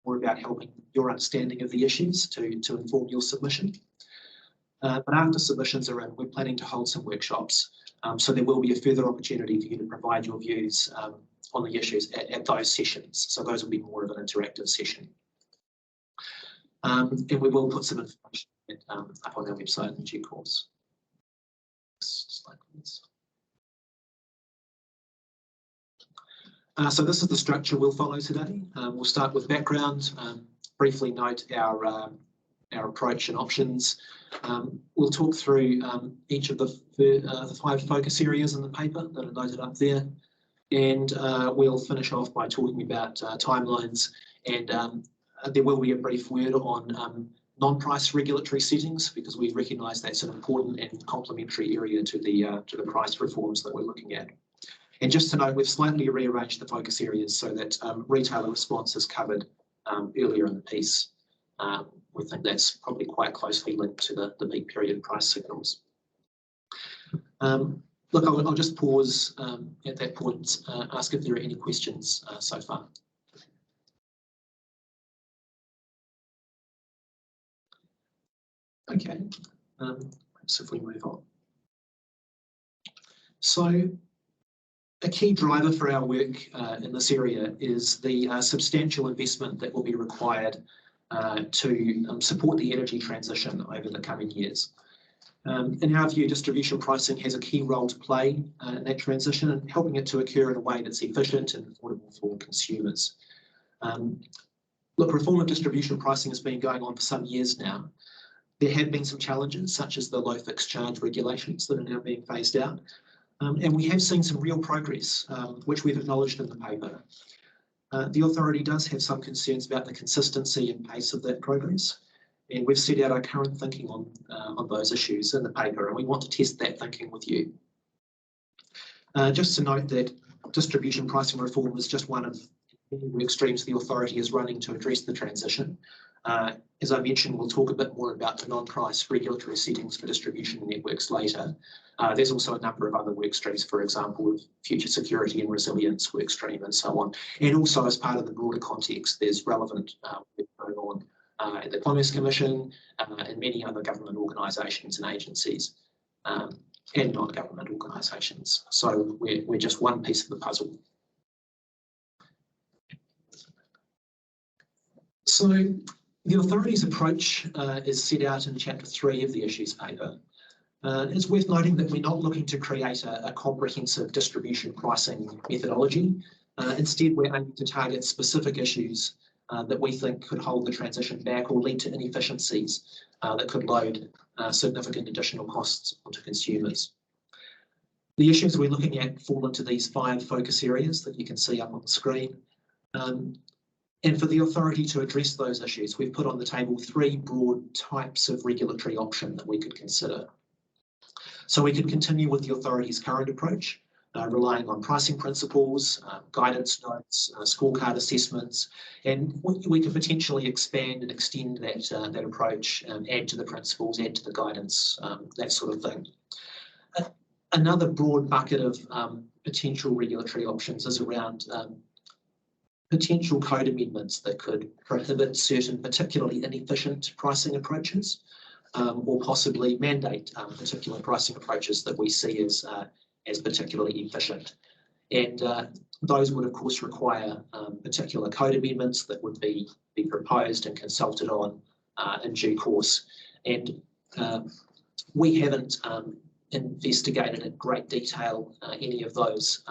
more about helping your understanding of the issues to inform your submission. But after submissions are in, we're planning to hold some workshops. So there will be a further opportunity for you to provide your views on the issues at those sessions. So those will be more of an interactive session. And we will put some information up on our website in due course. Slide, please. So this is the structure we'll follow today. We'll start with background, briefly note our approach and options. We'll talk through each of the 5 focus areas in the paper that are noted up there, and we'll finish off by talking about timelines, and there will be a brief word on non-price regulatory settings, because we recognise that's an important and complementary area to the price reforms that we're looking at. And just to note, we've slightly rearranged the focus areas so that retailer response is covered earlier in the piece. We think that's probably quite closely linked to the peak period price signals. Look, I'll just pause at that point, ask if there are any questions so far. Okay, perhaps if we move on. So a key driver for our work in this area is the substantial investment that will be required to support the energy transition over the coming years. In our view, distribution pricing has a key role to play in that transition, and helping it to occur in a way that's efficient and affordable for consumers. Look, reform of distribution pricing has been going on for some years now. There have been some challenges, such as the low fixed charge regulations that are now being phased out. And we have seen some real progress, which we've acknowledged in the paper. The authority does have some concerns about the consistency and pace of that progress, and we've set out our current thinking on those issues in the paper, and we want to test that thinking with you. Just to note that distribution pricing reform is just one of many work streams the authority is running to address the transition. As I mentioned, we'll talk a bit more about the non-price regulatory settings for distribution networks later. There's also a number of other work streams, for example, with future security and resilience work stream and so on. And also, as part of the broader context, there's relevant work going on at the Commerce Commission and many other government organisations and agencies and non-government organisations. So we're just one piece of the puzzle. So the authority's approach is set out in Chapter 3 of the issues paper. It's worth noting that we're not looking to create a comprehensive distribution pricing methodology. Instead, we're aiming to target specific issues that we think could hold the transition back or lead to inefficiencies that could load significant additional costs onto consumers. The issues we're looking at fall into these 5 focus areas that you can see up on the screen. And for the authority to address those issues, we've put on the table 3 broad types of regulatory option that we could consider. So we could continue with the authority's current approach, relying on pricing principles, guidance notes, scorecard assessments, and we could potentially expand and extend that approach, add to the principles, add to the guidance, that sort of thing. Another broad bucket of potential regulatory options is around potential code amendments that could prohibit certain particularly inefficient pricing approaches, or possibly mandate particular pricing approaches that we see as particularly efficient. And those would, of course, require particular code amendments that would be proposed and consulted on in due course. And we haven't investigated in great detail any of those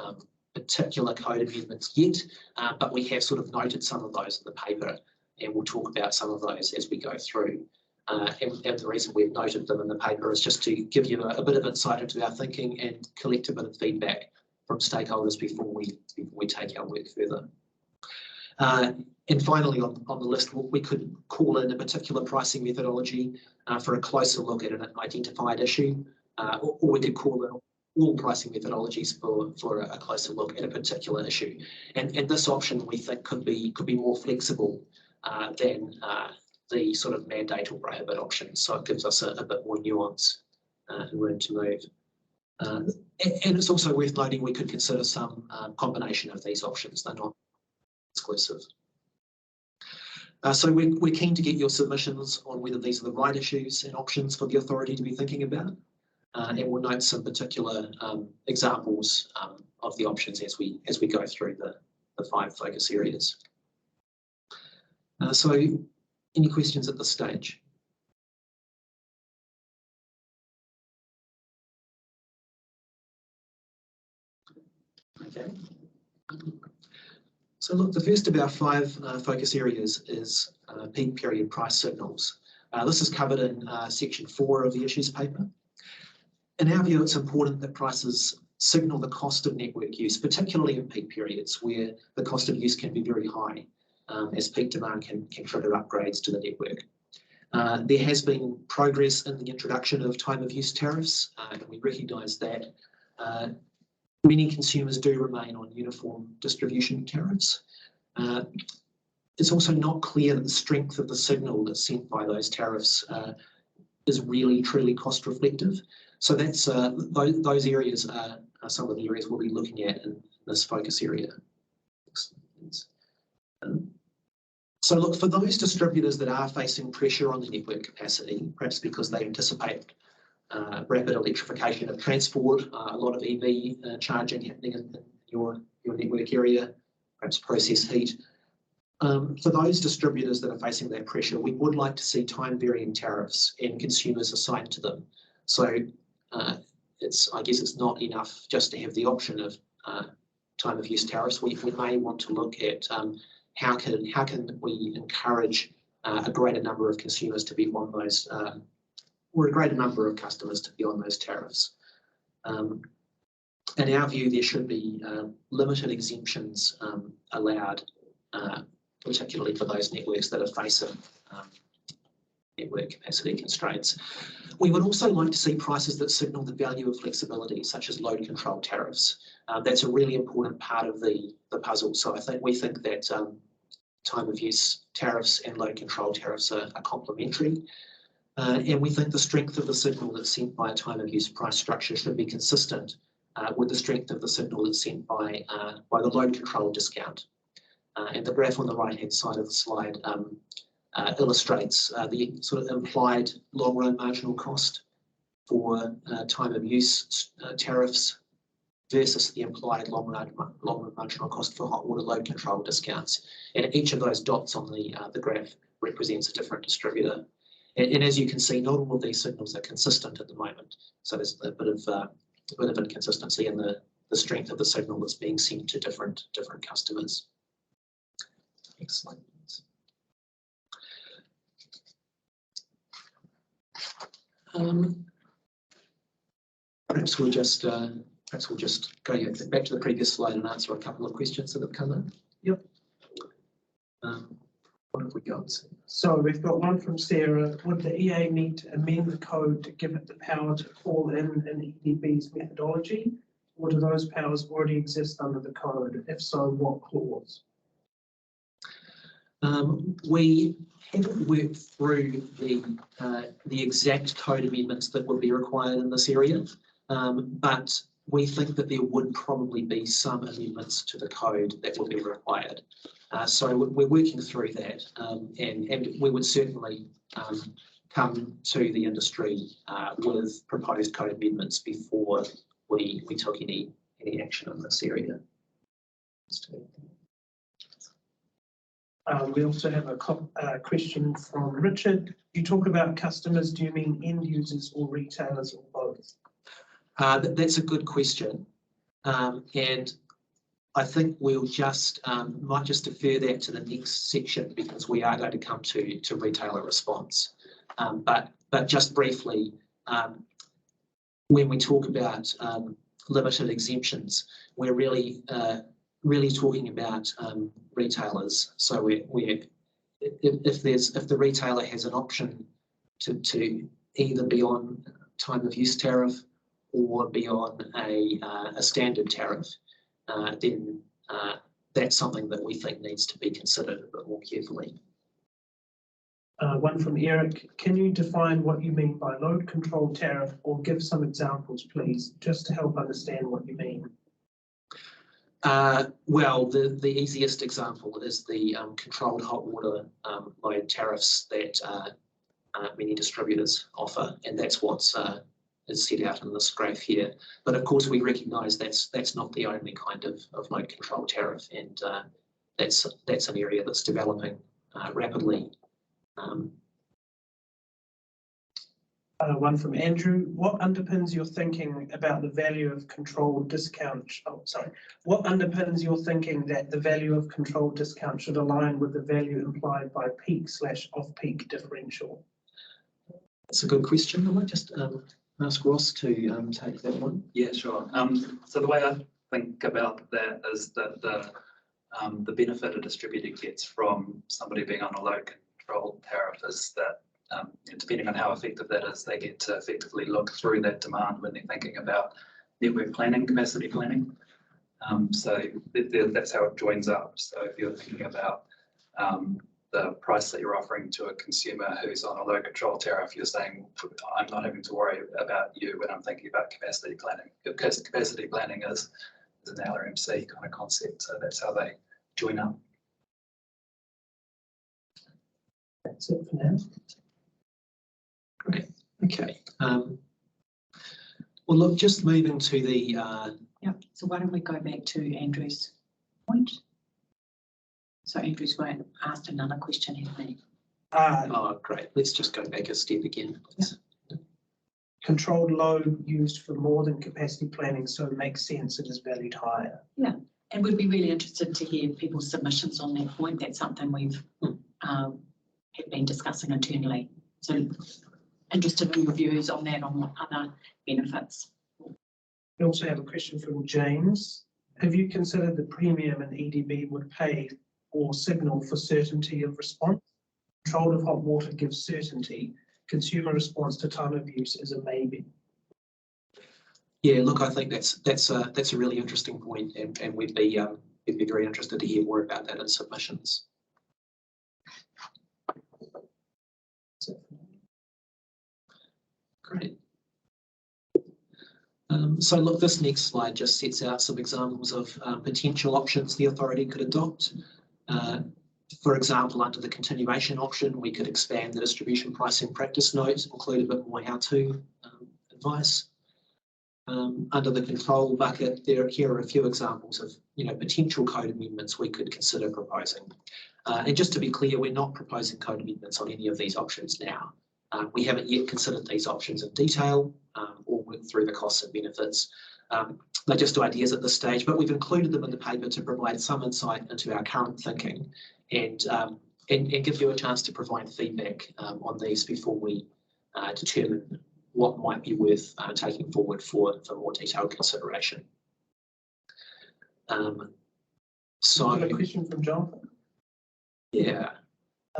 particular code amendments yet, but we have sort of noted some of those in the paper, and we'll talk about some of those as we go through. And the reason we've noted them in the paper is just to give you a bit of insight into our thinking and collect a bit of feedback from stakeholders before we take our work further. And finally, on the list, we could call in a particular pricing methodology for a closer look at an identified issue, or we could call in all pricing methodologies for a closer look at a particular issue. And this option, we think, could be more flexible than the sort of mandate or prohibit option. So it gives us a bit more nuance and room to move. And it's also worth noting we could consider some combination of these options. They're not exclusive. So we're keen to get your submissions on whether these are the right issues and options for the authority to be thinking about. And we'll note some particular examples of the options as we go through the 5 focus areas. So any questions at this stage? Okay. So look, the first of our 5 focus areas is peak period price signals. This is covered in section 4 of the issues paper. In our view, it's important that prices signal the cost of network use, particularly in peak periods where the cost of use can be very high, as peak demand can trigger upgrades to the network. There has been progress in the introduction of time of use tariffs, and we recognise that many consumers do remain on uniform distribution tariffs. It's also not clear that the strength of the signal that's sent by those tariffs is really truly cost reflective. So that's those areas are some of the areas we'll be looking at in this focus area. So look, for those distributors that are facing pressure on the network capacity, perhaps because they anticipate rapid electrification of transport, a lot of EV charging happening in your network area, perhaps process heat. For those distributors that are facing that pressure, we would like to see time varying tariffs and consumers assigned to them. So I guess it's not enough just to have the option of time of use tariffs. We may want to look at how can we encourage a greater number of consumers to be on those, or a greater number of customers to be on those tariffs. In our view, there should be limited exemptions allowed, particularly for those networks that are facing network capacity constraints. We would also like to see prices that signal the value of flexibility, such as load control tariffs. That's a really important part of the puzzle. So we think that time of use tariffs and load control tariffs are complementary. And we think the strength of the signal that's sent by a time of use price structure should be consistent with the strength of the signal that's sent by the load control discount. And the graph on the right-hand side of the slide illustrates the sort of implied long-run marginal cost for time of use tariffs versus the implied long-run marginal cost for hot water load control discounts. And each of those dots on the graph represents a different distributor. And as you can see, not all of these signals are consistent at the moment. So there's a bit of inconsistency in the strength of the signal that's being sent to different customers. Next slide, please. Perhaps we'll just go back to the previous slide and answer a couple of questions that have come in. Yep. What have we got? So we've got one from Sarah. Would the EA need to amend the code to give it the power to call in EDB's methodology, or do those powers already exist under the code? If so, what clause? We haven't worked through the exact code amendments that would be required in this area, but we think that there would probably be some amendments to the code that would be required. So we're working through that, and we would certainly come to the industry with proposed code amendments before we took any action in this area. We also have a question from Richard. You talk about customers, do you mean end users or retailers or both? That's a good question. And I think we'll might just defer that to the next section because we are going to come to retailer response. But just briefly, when we talk about limited exemptions, we're really talking about retailers. So if the retailer has an option to either be on time of use tariff or be on a standard tariff, then that's something that we think needs to be considered a bit more carefully. One from Eric. Can you define what you mean by load control tariff or give some examples, please, just to help understand what you mean? Well, the easiest example is the controlled hot water load tariffs that many distributors offer, and that's what's is set out in this graph here. But of course, we recognise that's not the only kind of load control tariff, and that's an area that's developing rapidly. One from Andrew. What underpins your thinking about the value of controlled discount? What underpins your thinking that the value of controlled discount should align with the value implied by peak/off-peak differential? That's a good question. I might just ask Ross to take that one. Yeah, sure. So the way I think about that is that the benefit a distributor gets from somebody being on a load control tariff is that depending on how effective that is, they get to effectively look through that demand when they're thinking about network planning, capacity planning. So that's how it joins up. So if you're thinking about the price that you're offering to a consumer who's on a load control tariff, you're saying, I'm not having to worry about you when I'm thinking about capacity planning. Because capacity planning is an LRMC kind of concept. So that's how they join up. That's it for now. Great. Okay. Well, look, just moving to the. Yeah. So why don't we go back to Andrew's point? So Andrew's asked another question, hasn't he? Oh, great. Let's just go back a step again, please. Yeah. Controlled load used for more than capacity planning, so it makes sense it is valued higher. Yeah, and we'd be really interested to hear people's submissions on that point. That's something we've have been discussing internally. So interested in reviews on that, on what other benefits. We also have a question from James. Have you considered the premium an EDB would pay or signal for certainty of response? Control of hot water gives certainty. Consumer response to time of use is a maybe. Yeah, look, I think that's a really interesting point, and we'd be very interested to hear more about that in submissions. Great. So look, this next slide just sets out some examples of potential options the authority could adopt. For example, under the continuation option, we could expand the distribution pricing practice note, include a bit more how-to advice. Under the control bucket, here are a few examples of potential code amendments we could consider proposing. And just to be clear, we're not proposing code amendments on any of these options now. We haven't yet considered these options in detail or worked through the costs and benefits. They're just ideas at this stage, but we've included them in the paper to provide some insight into our current thinking and give you a chance to provide feedback on these before we determine what might be worth taking forward for more detailed consideration. So a question from Jonathan. Yeah.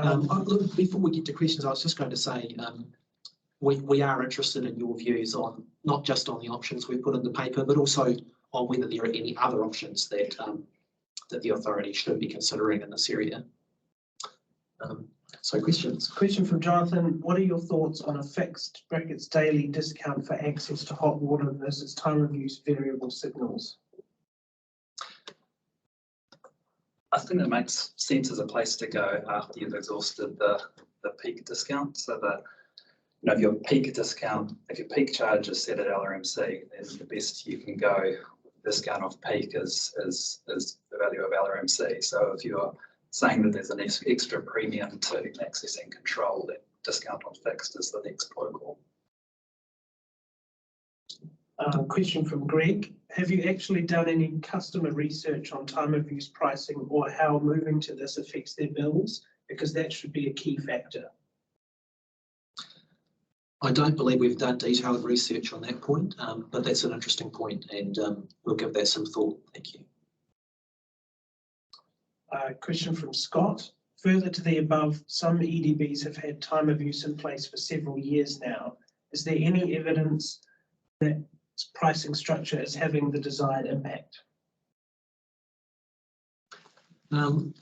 Look, before we get to questions, I was just going to say we are interested in your views on not just on the options we've put in the paper, but also on whether there are any other options that that the authority should be considering in this area. So questions. Question from Jonathan. What are your thoughts on a fixed brackets daily discount for access to hot water versus time of use variable signals? I think that makes sense as a place to go after you've exhausted the peak discount. So that if your peak discount, if your peak charge is set at LRMC, then the best you can go discount off peak is the value of LRMC. So if you're saying that there's an extra premium to accessing control, then discount on fixed is the next protocol. Question from Greg. Have you actually done any customer research on time of use pricing or how moving to this affects their bills? Because that should be a key factor. I don't believe we've done detailed research on that point, but that's an interesting point, and we'll give that some thought. Thank you. Question from Scott. Further to the above, some EDBs have had time of use in place for several years now. Is there any evidence that pricing structure is having the desired impact?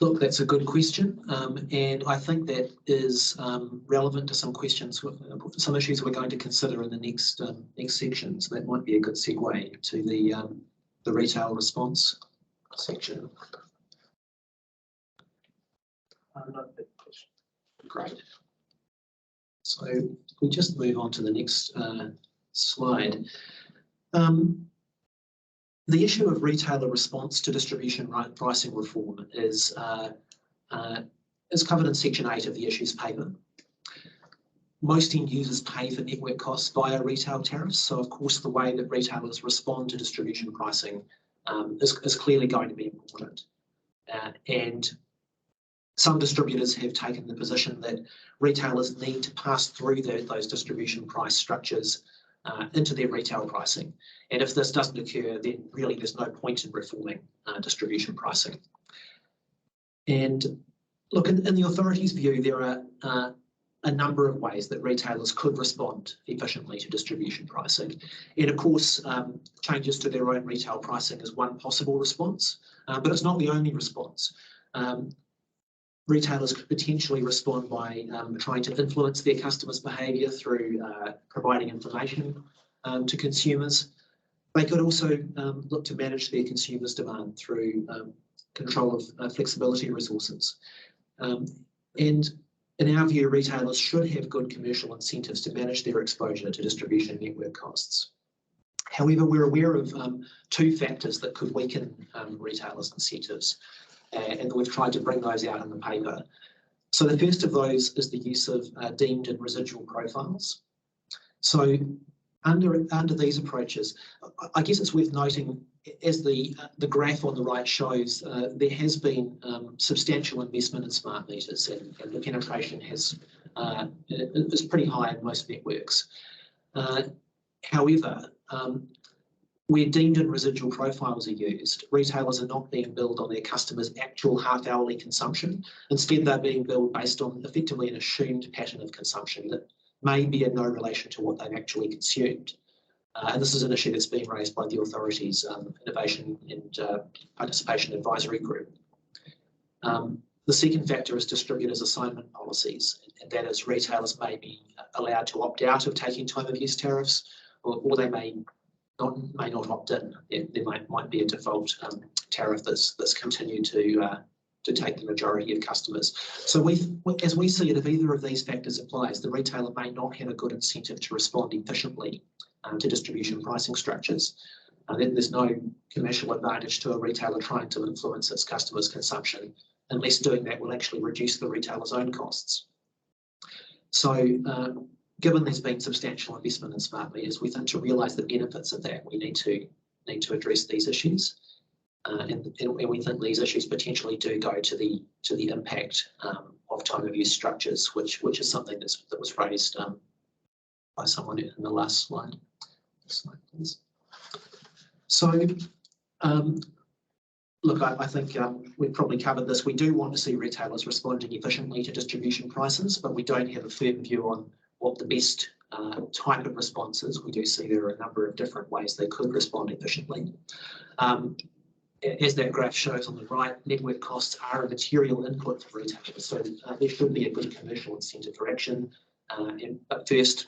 Look, that's a good question, and I think that is relevant to some questions, some issues we're going to consider in the next section. So that might be a good segue to the retail response section. No further question. Great. So we just move on to the next slide. The issue of retailer response to distribution pricing reform is covered in section 8 of the issues paper. Most end users pay for network costs via retail tariffs. So of course, the way that retailers respond to distribution pricing is clearly going to be important. And some distributors have taken the position that retailers need to pass through those distribution price structures into their retail pricing. And if this doesn't occur, then really there's no point in reforming distribution pricing. And look, in the authority's view, there are a number of ways that retailers could respond efficiently to distribution pricing. And of course, changes to their own retail pricing is one possible response, but it's not the only response. Retailers could potentially respond by trying to influence their customers' behaviour through providing information to consumers. They could also look to manage their consumers' demand through control of flexibility resources. And in our view, retailers should have good commercial incentives to manage their exposure to distribution network costs. However, we're aware of two factors that could weaken retailers' incentives, and we've tried to bring those out in the paper. So the first of those is the use of deemed and residual profiles. So under these approaches, I guess it's worth noting, as the graph on the right shows, there has been substantial investment in smart meters, and the penetration is pretty high in most networks. However, where deemed and residual profiles are used, retailers are not being billed on their customers' actual half-hourly consumption. Instead, they're being billed based on effectively an assumed pattern of consumption that may be in no relation to what they've actually consumed. And this is an issue that's been raised by the authority's Innovation and Participation Advisory Group. The second factor is distributors' assignment policies, and that is retailers may be allowed to opt out of taking time of use tariffs, or they may not opt in. There might be a default tariff that's continued to take the majority of customers. So as we see it, if either of these factors applies, the retailer may not have a good incentive to respond efficiently to distribution pricing structures. There's no commercial advantage to a retailer trying to influence its customers' consumption, unless doing that will actually reduce the retailer's own costs. So given there's been substantial investment in smart meters, we think to realise the benefits of that, we need to address these issues, and we think these issues potentially do go to the impact of time of use structures, which is something that was raised by someone in the last slide. Next slide, please. So, look, I think we've probably covered this. We do want to see retailers responding efficiently to distribution prices, but we don't have a firm view on what the best type of response is. We do see there are a number of different ways they could respond efficiently. As that graph shows on the right, network costs are a material input for retailers, so there should be a good commercial incentive for action. But first,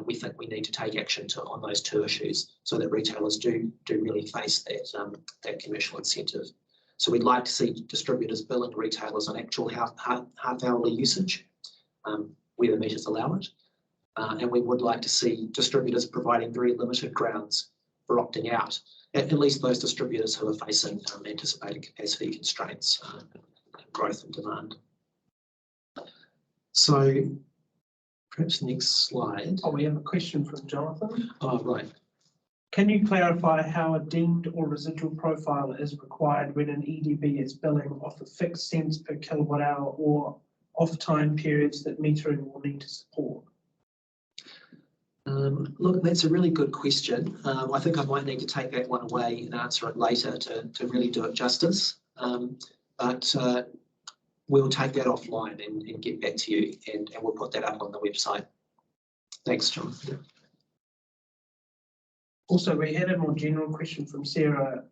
we think we need to take action on those two issues so that retailers do really face that commercial incentive. So we'd like to see distributors billing retailers on actual half-hourly usage, where the meters allow it. And we would like to see distributors providing very limited grounds for opting out, at least those distributors who are facing anticipated capacity constraints and growth in demand. So perhaps next slide. Oh, we have a question from Jonathan. Oh, right. Can you clarify how a deemed or residual profile is required when an EDB is billing off a fixed cents per kilowatt hour or off time periods that metering will need to support? Look, that's a really good question. I think I might need to take that one away and answer it later to really do it justice. But we'll take that offline and get back to you, and we'll put that up on the website. Thanks, John. Also, we had a more general question from Sarah.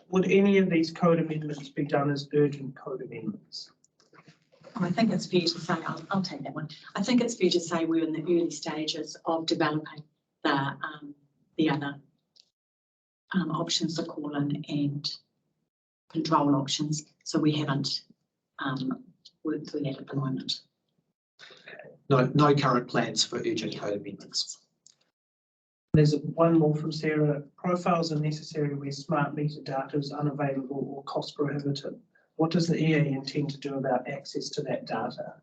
Would any of these code amendments be done as urgent code amendments? I think it's fair to say, I'll take that one. I think it's fair to say we're in the early stages of developing the other options to call in and control options. So we haven't worked through that at the moment. No current plans for urgent code amendments. There's one more from Sarah. Profiles are necessary where smart meter data is unavailable or cost prohibitive. What does the EA intend to do about access to that data?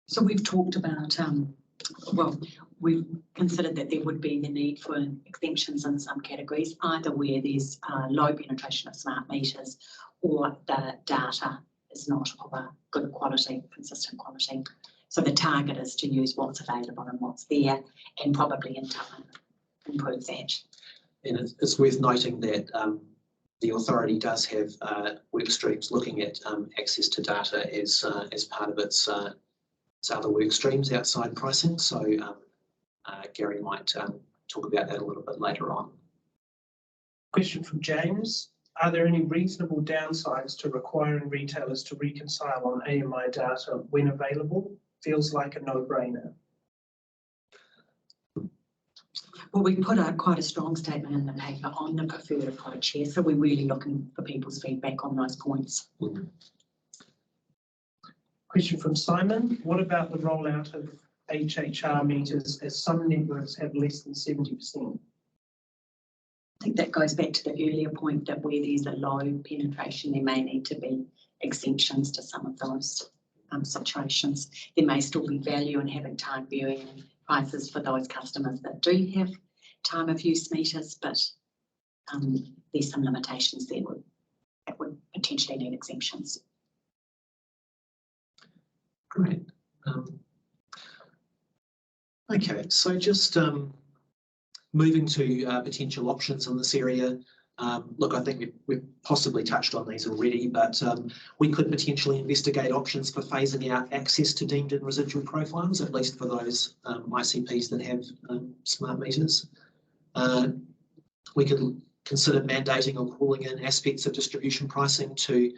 So we've talked about, well, we've considered that there would be the need for exemptions in some categories, either where there's low penetration of smart meters or the data is not of a good quality, consistent quality. So the target is to use what's available and what's there, and probably in time improve that. And it's worth noting that the authority does have work streams looking at access to data as part of its other work streams outside pricing. So Gary might talk about that a little bit later on. Question from James. Are there any reasonable downsides to requiring retailers to reconcile on AMI data when available? Feels like a no-brainer. Well, we put out quite a strong statement in the paper on the preferred approach here, so we're really looking for people's feedback on those points. Mm-hmm. Question from Simon. What about the rollout of HHR meters as some networks have less than 70%? I think that goes back to the earlier point that where there's a low penetration, there may need to be exemptions to some of those situations. There may still be value in having time varying prices for those customers that do have time of use meters, but there's some limitations there that would potentially need exemptions. Great. Okay, so just moving to potential options in this area. Look, I think we've possibly touched on these already, but we could potentially investigate options for phasing out access to deemed and residual profiles, at least for those ICPs that have smart meters. We could consider mandating or calling in aspects of distribution pricing to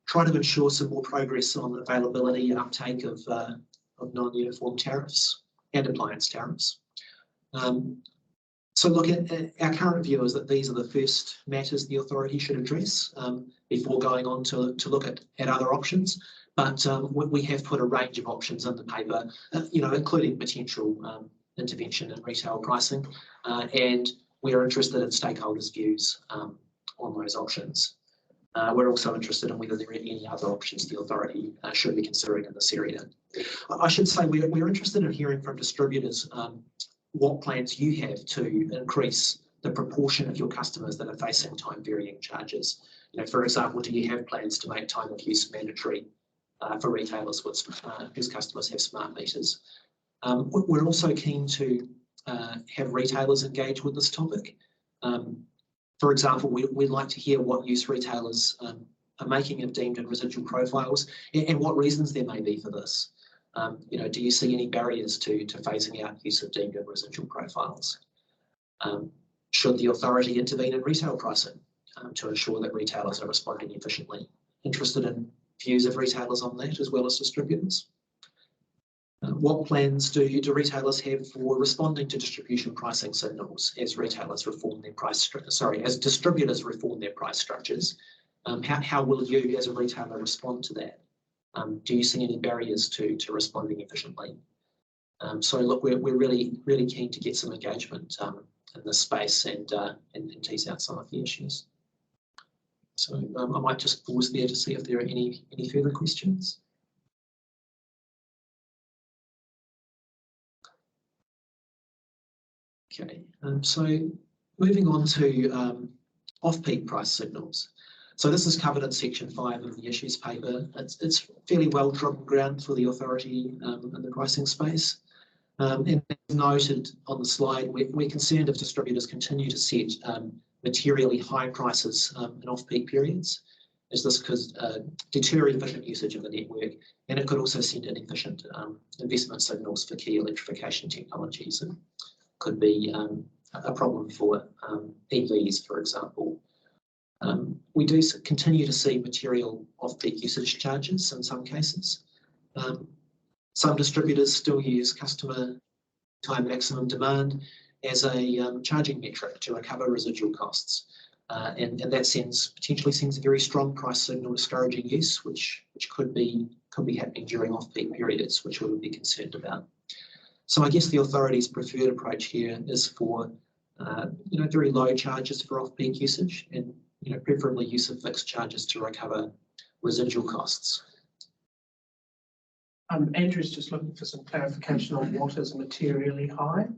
try to ensure some more progress on availability and uptake of non-uniform tariffs and appliance tariffs. So look, our current view is that these are the first matters the authority should address before going on to look at other options. But we have put a range of options in the paper, including potential intervention in retail pricing, and we are interested in stakeholders' views on those options. We're also interested in whether there are any other options the authority should be considering in this area. I should say we're interested in hearing from distributors what plans you have to increase the proportion of your customers that are facing time varying charges. For example, do you have plans to make time of use mandatory for retailers whose customers have smart meters? We're also keen to have retailers engage with this topic. For example, we'd like to hear what use retailers are making of deemed and residual profiles and what reasons there may be for this. Do you see any barriers to phasing out use of deemed and residual profiles? Should the authority intervene in retail pricing to ensure that retailers are responding efficiently? Interested in views of retailers on that as well as distributors? What plans do retailers have for responding to distribution pricing signals as retailers reform their as distributors reform their price structures? How will you as a retailer respond to that? Do you see any barriers to responding efficiently? So look, we're really keen to get some engagement in this space and tease out some of the issues. So I might just pause there to see if there are any further questions. Okay, so moving on to off-peak price signals. So this is covered in section 5 of the issues paper. It's fairly well trodden ground for the authority in the pricing space. And as noted on the slide, we're concerned if distributors continue to set materially high prices in off-peak periods, as this could deter efficient usage of the network, and it could also send inefficient investment signals for key electrification technologies, and could be a problem for EVs, for example. We do continue to see material off-peak usage charges in some cases. Some distributors still use customer time maximum demand, as a charging metric to recover residual costs. And that potentially sends a very strong price signal discouraging use, which could be happening during off-peak periods, which we would be concerned about. So I guess the authority's preferred approach here is for very low charges for off-peak usage, and preferably use of fixed charges to recover residual costs. Andrew's just looking for some clarification on what is materially high.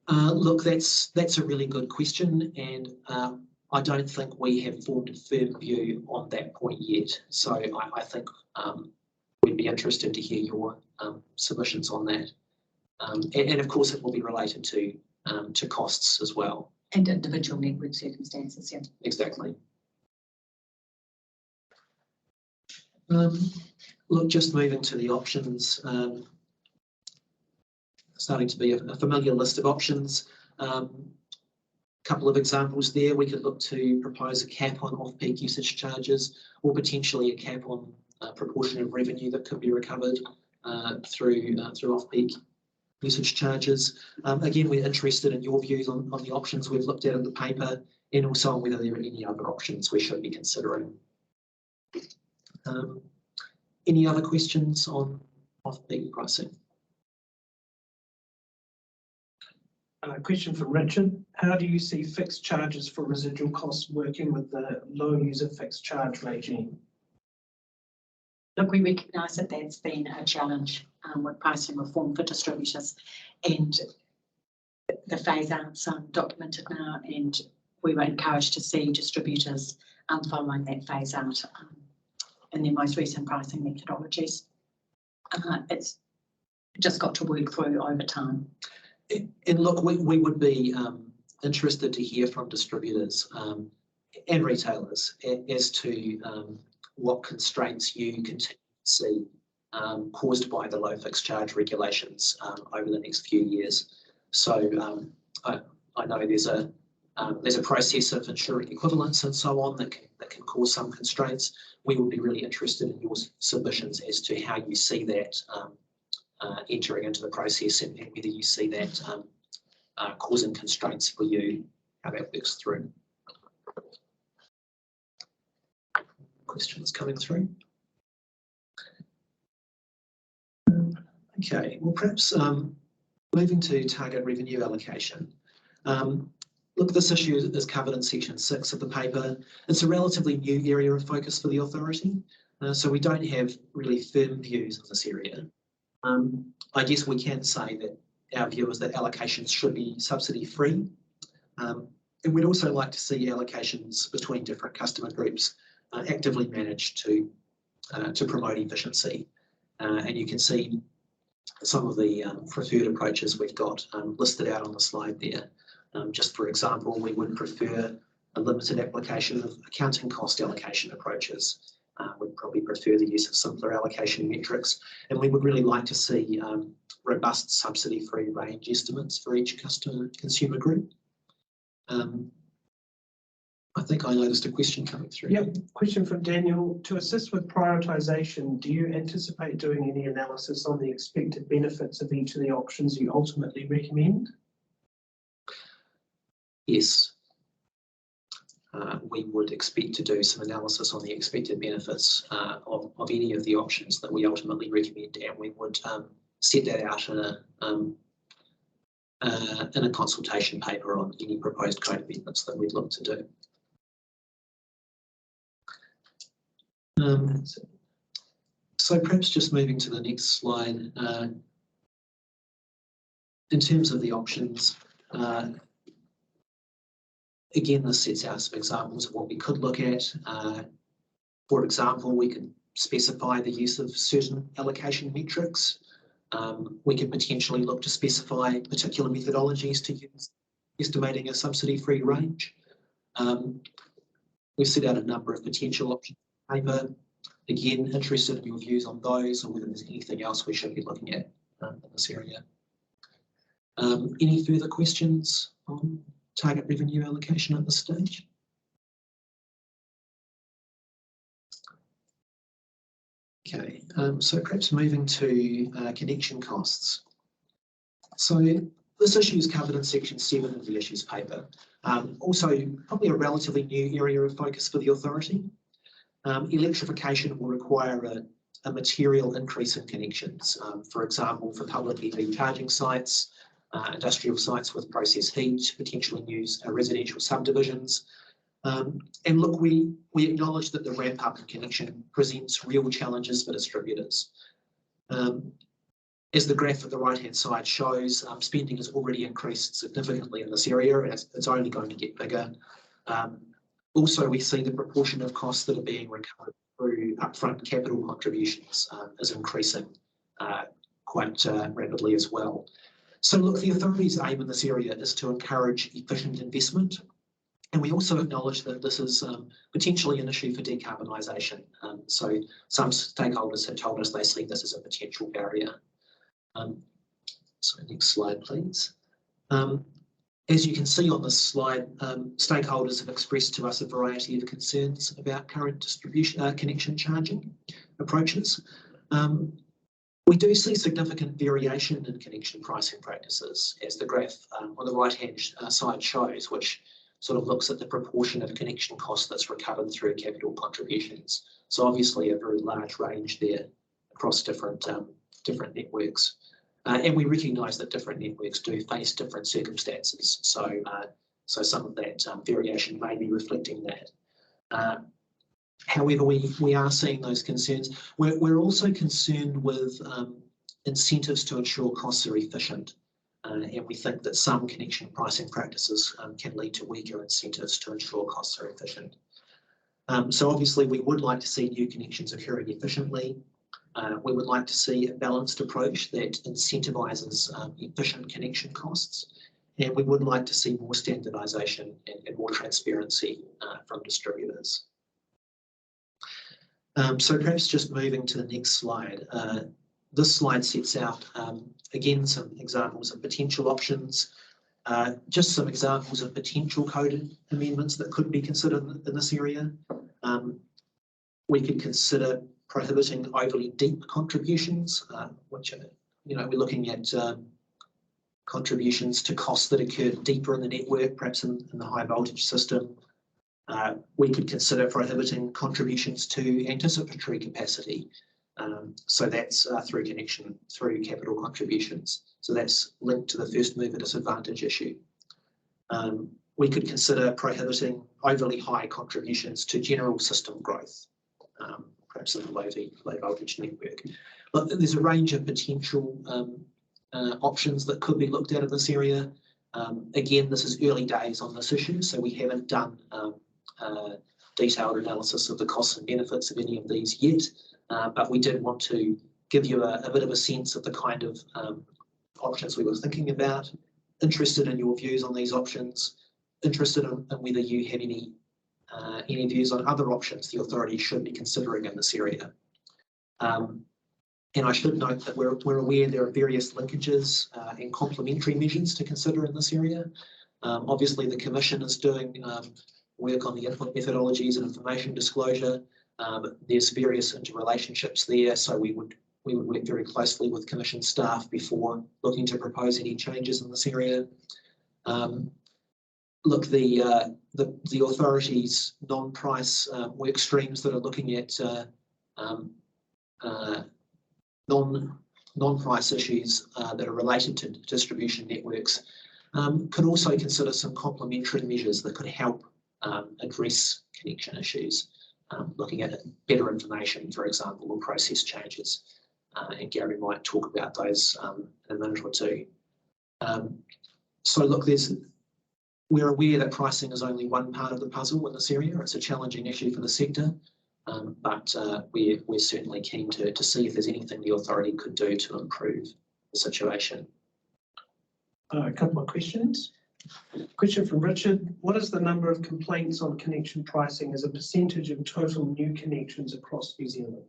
Look, that's a really good question, and I don't think we have formed a firm view on that point yet. So I think we'd be interested to hear your submissions on that. And of course, it will be related to costs as well. And individual network circumstances, yeah. Exactly. Look, just moving to the options, starting to be a familiar list of options. Couple of examples there. We could look to propose a cap on off-peak usage charges, or potentially a cap on proportion of revenue that could be recovered through off-peak usage charges. Again, we're interested in your views on the options we've looked at in the paper, and also on whether there are any other options we should be considering. Any other questions on off-peak pricing? A question from Richard. How do you see fixed charges for residual costs working with the low user fixed charge regime? Look, we recognise that that's been a challenge with pricing reform for distributors, and the phase outs are documented now, and we were encouraged to see distributors following that phase out in their most recent pricing methodologies. It's just got to work through over time. And look, we would be interested to hear from distributors and retailers as to what constraints you continue to see caused by the low fixed charge regulations over the next few years. So I know there's a process of ensuring equivalence and so on that can cause some constraints. We would be really interested in your submissions as to how you see that entering into the process, and whether you see that causing constraints for you, how that works through. Questions coming through? Okay, well, perhaps moving to target revenue allocation. Look, this issue is covered in section 6 of the paper. It's a relatively new area of focus for the authority, so we don't have really firm views on this area. I guess we can say that our view is that allocations should be subsidy-free, and we'd also like to see allocations between different customer groups actively managed to promote efficiency. And you can see some of the preferred approaches we've got listed out on the slide there. Just for example, we would prefer a limited application of accounting cost allocation approaches. We'd probably prefer the use of simpler allocation metrics, and we would really like to see robust subsidy-free range estimates for each consumer group. I think I noticed a question coming through. Yep, question from Daniel. To assist with prioritisation, do you anticipate doing any analysis on the expected benefits of each of the options you ultimately recommend? Yes. We would expect to do some analysis on the expected benefits of any of the options that we ultimately recommend, and we would set that out in a consultation paper on any proposed code amendments that we'd look to do. So perhaps just moving to the next slide. In terms of the options, again, this sets out some examples of what we could look at. For example, we could specify the use of certain allocation metrics. We could potentially look to specify particular methodologies to use estimating a subsidy-free range. We've set out a number of potential options in the paper. Again, interested in your views on those, or whether there's anything else we should be looking at in this area. Any further questions on target revenue allocation at this stage? Okay, so perhaps moving to connection costs. So this issue is covered in section 7 of the issues paper. Also, probably a relatively new area of focus for the authority. Electrification will require a material increase in connections. For example, for public EV charging sites, industrial sites with process heat, potentially use residential subdivisions. And look, we acknowledge that the ramp up in connection presents real challenges for distributors. As the graph at the right-hand side shows, spending has already increased significantly in this area, and it's only going to get bigger. Also, we see the proportion of costs that are being recovered through upfront capital contributions is increasing quite rapidly as well. So look, the authority's aim in this area is to encourage efficient investment. And we also acknowledge that this is potentially an issue for decarbonisation. So some stakeholders have told us they see this as a potential barrier. So next slide, please. As you can see on this slide, stakeholders have expressed to us a variety of concerns about current distribution connection charging approaches. We do see significant variation in connection pricing practices, as the graph on the right-hand side shows, which sort of looks at the proportion of connection cost that's recovered through capital contributions. So obviously a very large range there across different networks. And we recognise that different networks do face different circumstances. So some of that variation may be reflecting that. However, we are seeing those concerns. We're also concerned with incentives to ensure costs are efficient. And we think that some connection pricing practices can lead to weaker incentives to ensure costs are efficient. So obviously we would like to see new connections occurring efficiently. We would like to see a balanced approach that incentivises efficient connection costs. And we would like to see more standardisation and more transparency from distributors. So perhaps just moving to the next slide. This slide sets out, again, some examples of potential options, just some examples of potential code amendments that could be considered in this area. We could consider prohibiting overly deep contributions, which are, we're looking at contributions to costs that occur deeper in the network, perhaps in the high voltage system. We could consider prohibiting contributions to anticipatory capacity. So that's through capital contributions. So that's linked to the first mover disadvantage issue. We could consider prohibiting overly high contributions to general system growth, perhaps in the low voltage network. But there's a range of potential options that could be looked at in this area. Again, this is early days on this issue, so we haven't done detailed analysis of the costs and benefits of any of these yet. But we did want to give you a bit of a sense of the kind of options we were thinking about, interested in your views on these options, interested in whether you have any views on other options the authority should be considering in this area. And I should note that we're aware there are various linkages and complementary measures to consider in this area. Obviously, the Commission is doing work on the input methodologies and information disclosure. There's various interrelationships there, so we would work very closely with Commission staff before looking to propose any changes in this area. Look, the authority's non-price work streams that are looking at non-price issues that are related to distribution networks could also consider some complementary measures that could help address connection issues, looking at better information, for example, or process changes. And Gary might talk about those in a minute or two. So look, we're aware that pricing is only one part of the puzzle in this area. It's a challenging issue for the sector, but we're certainly keen to see if there's anything the authority could do to improve the situation. A couple of questions. Question from Richard. What is the number of complaints on connection pricing as a percentage of total new connections across New Zealand?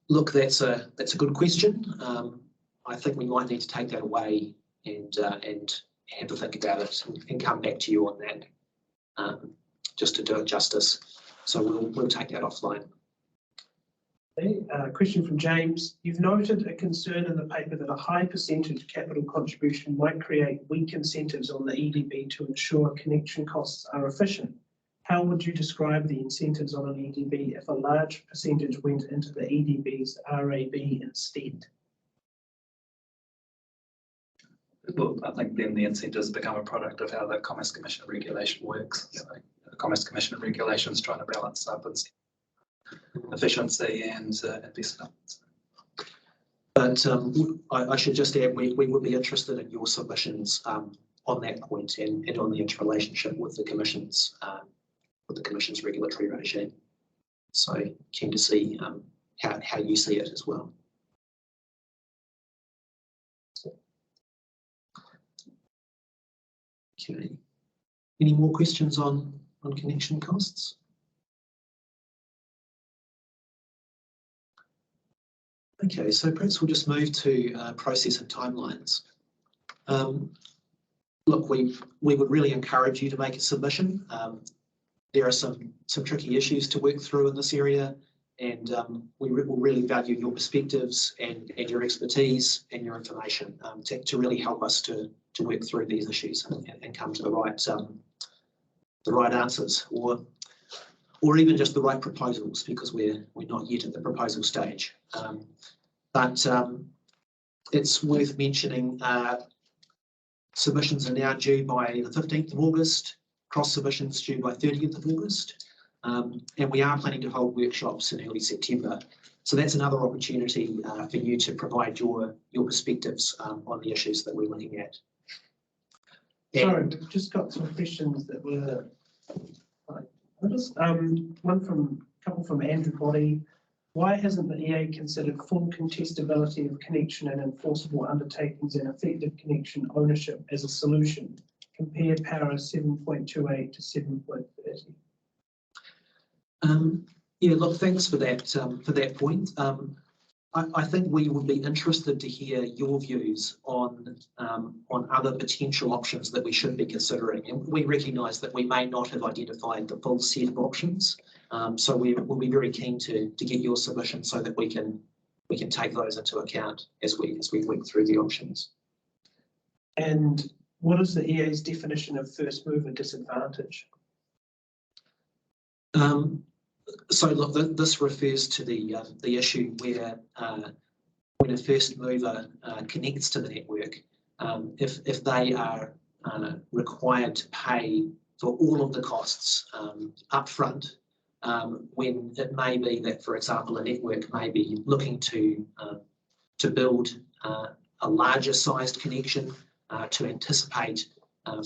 Look, that's a good question. I think we might need to take that away and have a think about it and come back to you on that, just to do it justice. So we'll take that offline. Okay, question from James. You've noted a concern in the paper that a high percentage capital contribution might create weak incentives on the EDB to ensure connection costs are efficient. How would you describe the incentives on an EDB if a large percentage went into the EDB's RAB instead? Well, I think then the incentives become a product of how the Commerce Commission regulation works. So the Commerce Commission regulation is trying to balance up efficiency and investment. But I should just add, we would be interested in your submissions on that point and on the interrelationship with the Commission's regulatory regime. So keen to see how you see it as well. Okay. Any more questions on connection costs? Okay, so perhaps we'll just move to process and timelines. Look, we would really encourage you to make a submission. There are some tricky issues to work through in this area, and we will really value your perspectives and your expertise and your information to really help us to work through these issues and come to the right answers, or even just the right proposals, because we're not yet at the proposal stage. But it's worth mentioning submissions are now due by the 15th of August, cross submissions due by 30th of August, and we are planning to hold workshops in early September. So that's another opportunity for you to provide your perspectives on the issues that we're looking at. Sorry, we've just got some questions that were couple from Andrew Body. Why hasn't the EA considered full contestability of connection and enforceable undertakings and effective connection ownership as a solution? Compare para 7.28 to 7.30. Yeah, look, thanks for that point. I think we would be interested to hear your views on other potential options that we should be considering. And we recognise that we may not have identified the full set of options. So we'll be very keen to get your submission so that we can take those into account as we work through the options. And what is the EA's definition of first mover disadvantage? So look, this refers to the issue where when a first mover connects to the network, if they are required to pay for all of the costs upfront, when it may be that, for example, a network may be looking to build a larger sized connection to anticipate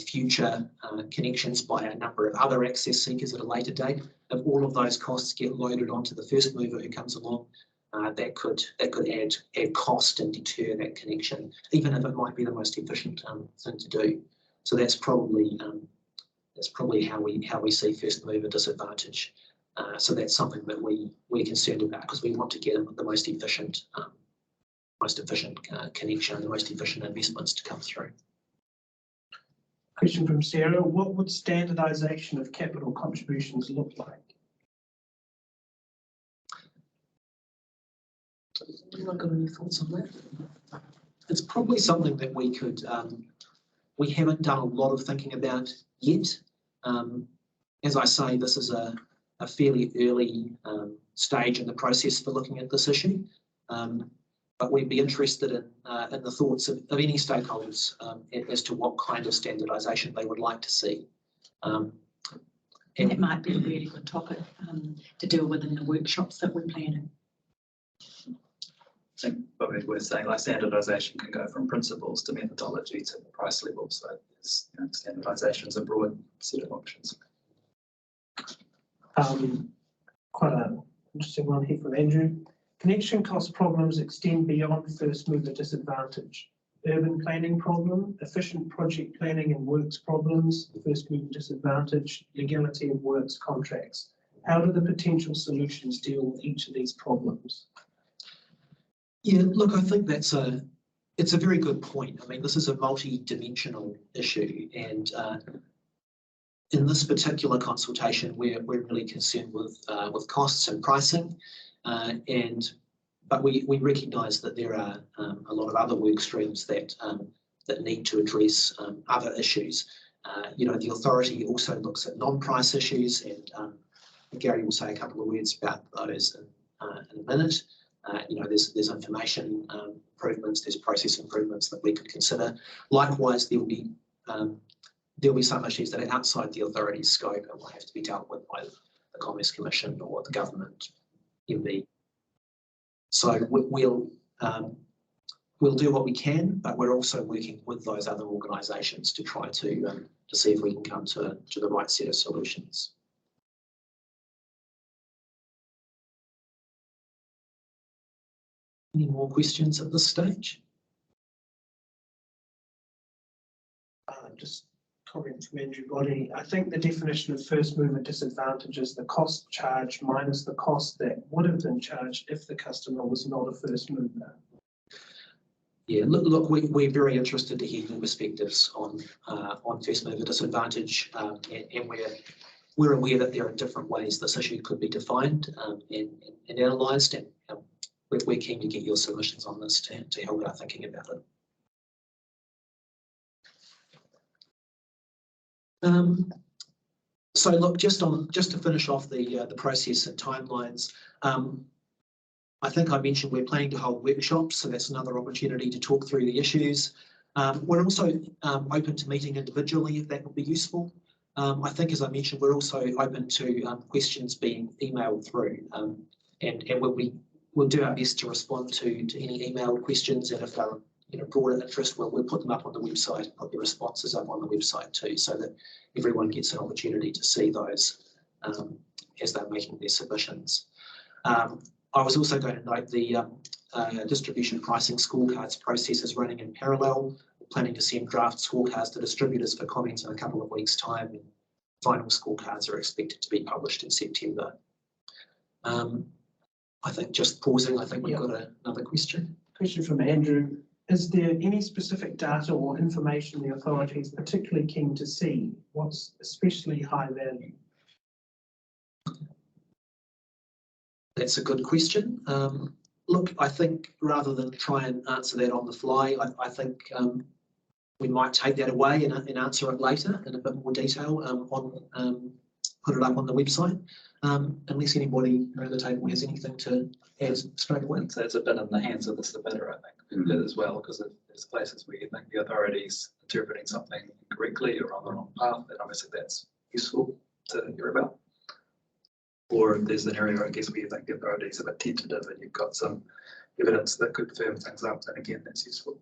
future connections by a number of other access seekers at a later date. If all of those costs get loaded onto the first mover who comes along, that could add cost and deter that connection, even if it might be the most efficient thing to do. So that's probably how we see first mover disadvantage. So that's something that we're concerned about, because we want to get the most efficient connection and the most efficient investments to come through. Question from Sarah. What would standardisation of capital contributions look like? Anyone got any thoughts on that? It's probably something that we could, we haven't done a lot of thinking about yet. As I say, this is a fairly early stage in the process for looking at this issue. But we'd be interested in the thoughts of any stakeholders as to what kind of standardisation they would like to see. And it might be a really good topic to deal with in the workshops that we're planning. I think probably worth saying, like, standardisation can go from principles to methodology to price level. So there's, standardisation is a broad set of options. Quite an interesting one here from Andrew. Connection cost problems extend beyond first mover disadvantage. Urban planning problem, efficient project planning and works problems, first mover disadvantage, legality of works contracts. How do the potential solutions deal with each of these problems? Yeah, look, I think it's a very good point. I mean, this is a multi-dimensional issue, and in this particular consultation, we're really concerned with costs and pricing. But we recognise that there are a lot of other work streams that need to address other issues. The authority also looks at non-price issues, and Gary will say a couple of words about those in a minute. There's information improvements, there's process improvements that we could consider. Likewise, there'll be some issues that are outside the authority's scope and will have to be dealt with by the Commerce Commission or the government MB. So we'll do what we can, but we're also working with those other organisations to try to see if we can come to the right set of solutions. Any more questions at this stage? Just comment from Andrew Body. I think the definition of first mover disadvantage is the cost charged minus the cost that would have been charged if the customer was not a first mover. Yeah, look, we're very interested to hear your perspectives on first mover disadvantage, and we're aware that there are different ways this issue could be defined and analysed, and we're keen to get your submissions on this to help our thinking about it. So look, just to finish off the process and timelines, I think I mentioned we're planning to hold workshops, so that's another opportunity to talk through the issues. We're also open to meeting individually if that would be useful. I think, as I mentioned, we're also open to questions being emailed through, and we'll do our best to respond to any emailed questions, and if they're broader interest, we'll put them up on the website, put the responses up on the website too, so that everyone gets an opportunity to see those as they're making their submissions. I was also going to note the distribution pricing scorecards process is running in parallel. We're planning to send draft scorecards to distributors for comment in a couple of weeks' time, and final scorecards are expected to be published in September. I think just pausing, I think we've got another question. Question from Andrew. Is there any specific data or information the authority is particularly keen to see? What's especially high value? That's a good question. Look, I think rather than try and answer that on the fly, I think we might take that away and answer it later in a bit more detail put it up on the website. Unless anybody around the table has anything to add straight away. So it's a bit in the hands of the submitter, I think, as well, because if there's places where you think the authority's interpreting something incorrectly or on the wrong path, then obviously that's useful to hear about. Or if there's an area, I guess, where you think the authority's a bit tentative and you've got some evidence that could firm things up, then again, that's useful.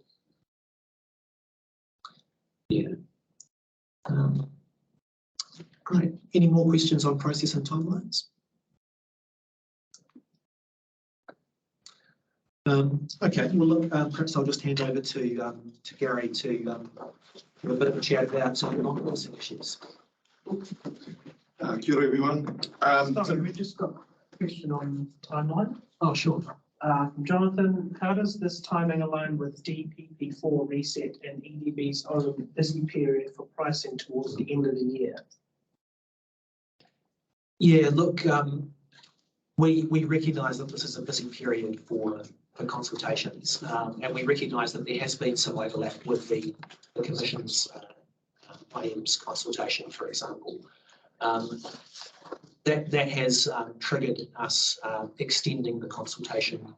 Yeah. Great. Any more questions on process and timelines? Okay, well, look, perhaps I'll just hand over to Gary to have a bit of a chat about non-pricing issues. Kia ora, everyone. Sorry, we just got a question on timeline. Oh, sure. From Jonathan, how does this timing align with DPP4 reset and EDB's own busy period for pricing towards the end of the year? Yeah, look, we recognise that this is a busy period for consultations, and we recognise that there has been some overlap with the Commission's IM's consultation, for example. That has triggered us extending the consultation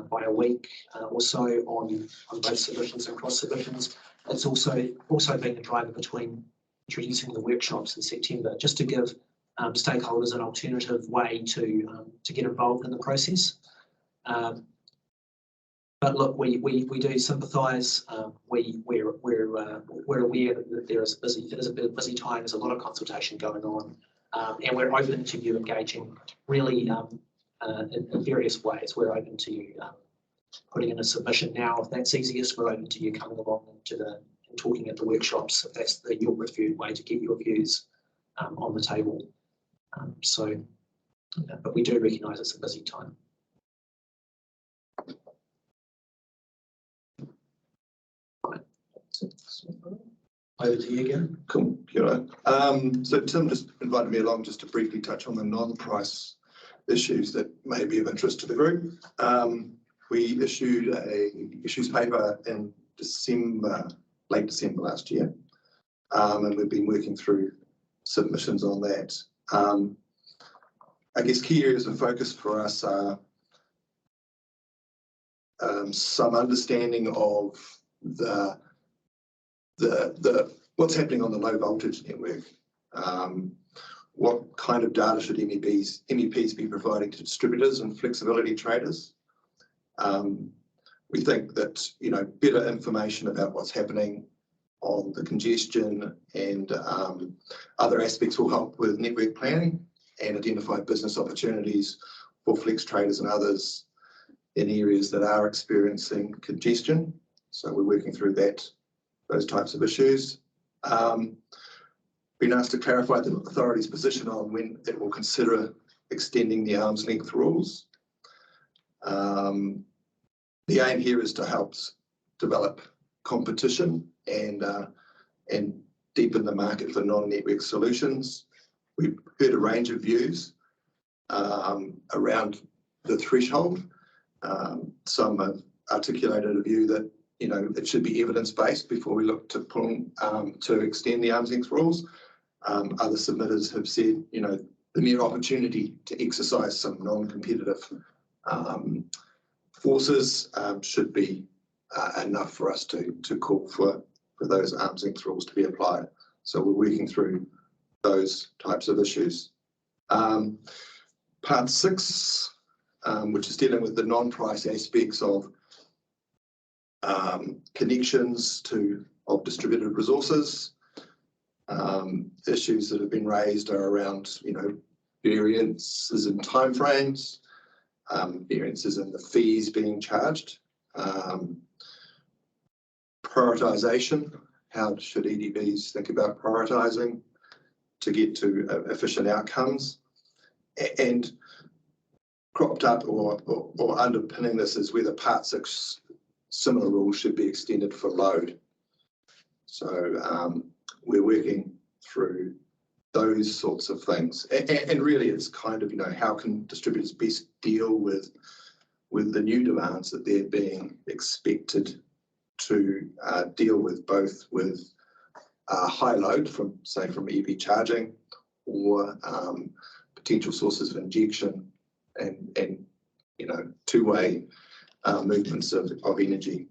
by a week or so on both submissions and cross submissions. It's also been a driver between introducing the workshops in September, just to give stakeholders an alternative way to get involved in the process. But look, we do sympathise. We're aware that it is a busy time. There's a lot of consultation going on, and we're open to you engaging really in various ways. We're open to you putting in a submission now if that's easiest. We're open to you coming along and talking at the workshops if that's your preferred way to get your views on the table. But we do recognise it's a busy time. Right. Over to you again. Cool. Kia ora. So Tim just invited me along just to briefly touch on the non-price issues that may be of interest to the group. We issued a issues paper in December, late December last year, and we've been working through submissions on that. I guess key areas of focus for us are some understanding of the what's happening on the low voltage network. What kind of data should MEPs be providing to distributors and flexibility traders? We think that, you know, better information about what's happening on the congestion and other aspects will help with network planning and identify business opportunities for flex traders and others in areas that are experiencing congestion. So we're working through those types of issues. Been asked to clarify the authority's position on when it will consider extending the arm's length rules. The aim here is to help develop competition and deepen the market for non-network solutions. We've heard a range of views around the threshold. Some have articulated a view that, you know, it should be evidence-based before we look to extend the arm's length rules. Other submitters have said, you know, the mere opportunity to exercise some non-competitive forces should be enough for us to call for those arm's length rules to be applied. So we're working through those types of issues. Part 6, which is dealing with the non-price aspects of connections of distributed resources. Issues that have been raised are around, you know, variances in timeframes, variances in the fees being charged, prioritisation. How should EDBs think about prioritising to get to efficient outcomes? And cropped up or underpinning this is whether Part 6 similar rules should be extended for load. So we're working through those sorts of things. And really it's kind of, you know, how can distributors best deal with the new demands that they're being expected to deal with, both with high load from EV charging or potential sources of injection and you know, two-way movements of energy.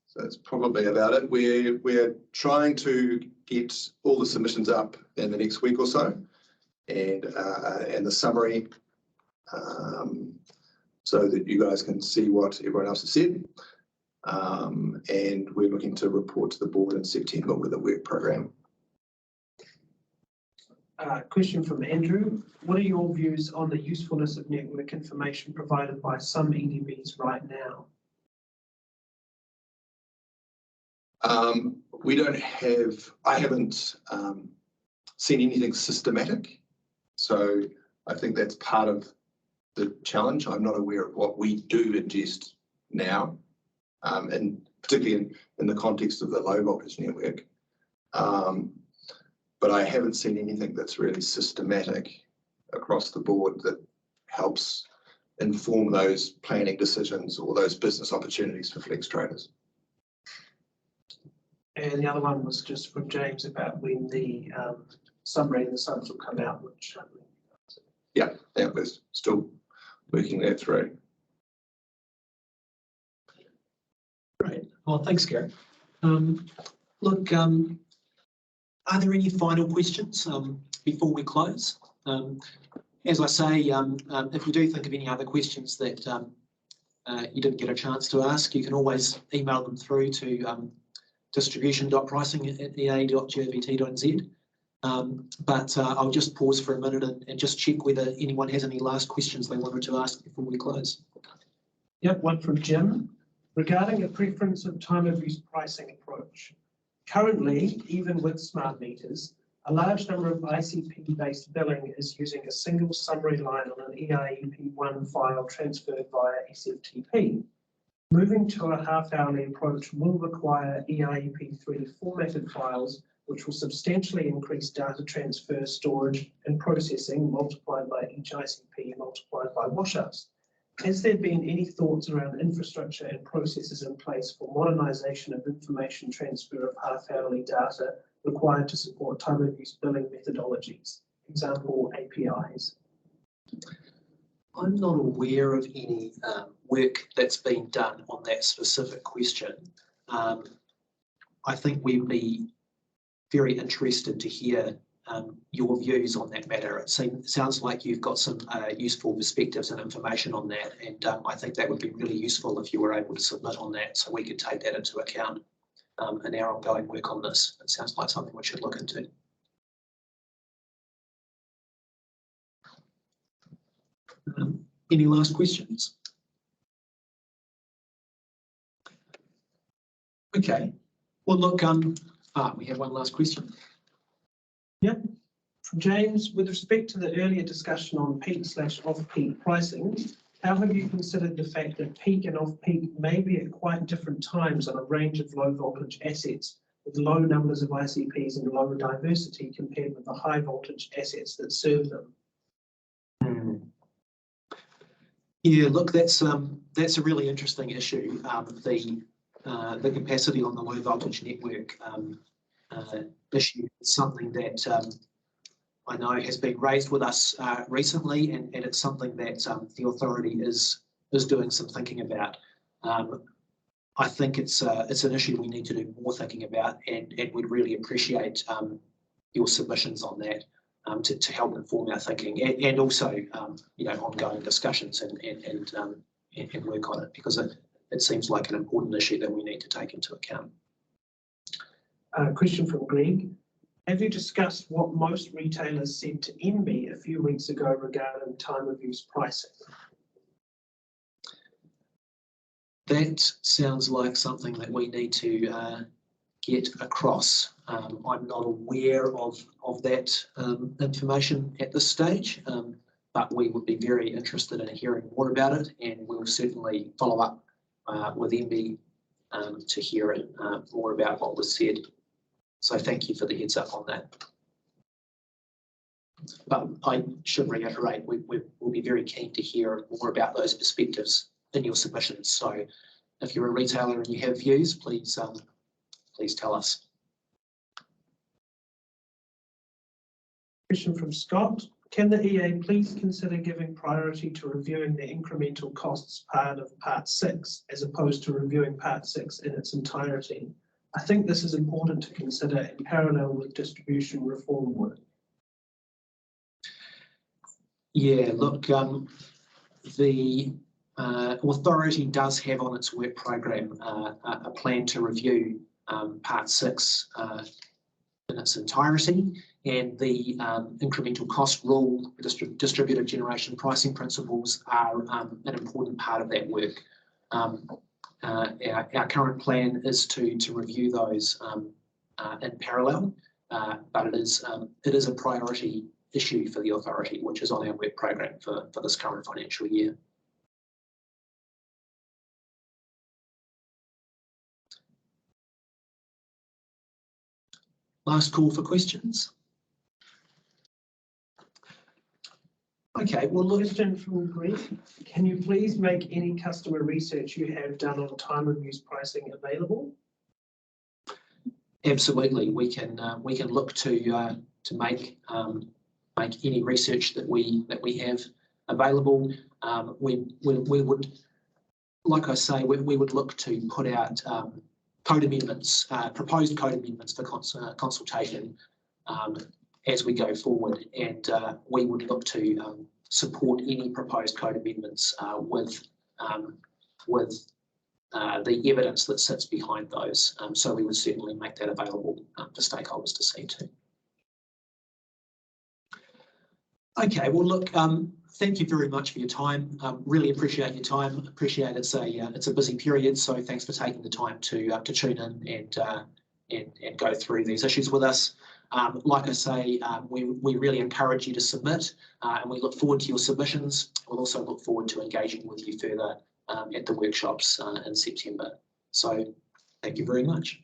So that's probably about it. We're trying to get all the submissions up in the next week or so, and the summary, so that you guys can see what everyone else has said. And we're looking to report to the board in September with a work program. Question from Andrew. What are your views on the usefulness of network information provided by some EDBs right now? I haven't seen anything systematic. So I think that's part of the challenge. I'm not aware of what we do ingest now, and particularly in the context of the low voltage network. But I haven't seen anything that's really systematic across the board that helps inform those planning decisions or those business opportunities for flex traders. And the other one was just from James about when the summary and the subs will come out, which yeah, we're still working that through. Great. Well, thanks, Gary. Look, are there any final questions before we close? As I say, if you do think of any other questions that you didn't get a chance to ask, you can always email them through to distribution.pricing@ea.govt.nz. But I'll just pause for a minute and just check whether anyone has any last questions they wanted to ask before we close. Yep, one from Jim. Regarding a preference of time of use pricing approach. Currently, even with smart meters, a large number of ICP-based billing is using a single summary line on an EIEP1 file transferred via SFTP. Moving to a half-hourly approach will require EIEP3 formatted files, which will substantially increase data transfer, storage, and processing multiplied by each ICP multiplied by washouts. Has there been any thoughts around infrastructure and processes in place for modernisation of information transfer of half-hourly data required to support time of use billing methodologies, example APIs? I'm not aware of any work that's been done on that specific question. I think we'd be very interested to hear your views on that matter. It sounds like you've got some useful perspectives and information on that, and I think that would be really useful if you were able to submit on that so we could take that into account in our ongoing work on this. It sounds like something we should look into. Any last questions? Okay, well look, we have one last question. Yep. From James, with respect to the earlier discussion on peak/off-peak pricing, how have you considered the fact that peak and off-peak may be at quite different times on a range of low voltage assets with low numbers of ICPs and low diversity compared with the high voltage assets that serve them? Yeah, look, that's a really interesting issue. The capacity on the low voltage network issue is something that I know has been raised with us recently, and it's something that the authority is doing some thinking about. I think it's an issue we need to do more thinking about, and we'd really appreciate your submissions on that to help inform our thinking, and also ongoing discussions and work on it, because it seems like an important issue that we need to take into account. Question from Greg. Have you discussed what most retailers said to MB a few weeks ago regarding time of use pricing? That sounds like something that we need to get across. I'm not aware of that information at this stage, but we would be very interested in hearing more about it, and we'll certainly follow up with MB to hear more about what was said. So thank you for the heads up on that. But I should reiterate, we'll be very keen to hear more about those perspectives in your submissions. So if you're a retailer and you have views, please tell us. Question from Scott. Can the EA please consider giving priority to reviewing the incremental costs part of Part 6 as opposed to reviewing Part 6 in its entirety? I think this is important to consider in parallel with distribution reform work. Yeah, look, the authority does have on its work program a plan to review Part 6 in its entirety, and the incremental cost rule, distributed generation pricing principles are an important part of that work. Our current plan is to review those in parallel, but it is a priority issue for the authority, which is on our work program for this current financial year. Last call for questions. Okay, well, look. Question from Greg. Can you please make any customer research you have done on time of use pricing available? Absolutely, we can look to make any research that we have available. We would, like I say, we would look to put out code amendments, proposed code amendments for consultation as we go forward, and we would look to support any proposed code amendments with the evidence that sits behind those. So we would certainly make that available for stakeholders to see too. Okay, well look, thank you very much for your time. Really appreciate your time. Appreciate it's a busy period, so thanks for taking the time to tune in and go through these issues with us. Like I say, we really encourage you to submit, and we look forward to your submissions. We'll also look forward to engaging with you further at the workshops in September. So thank you very much.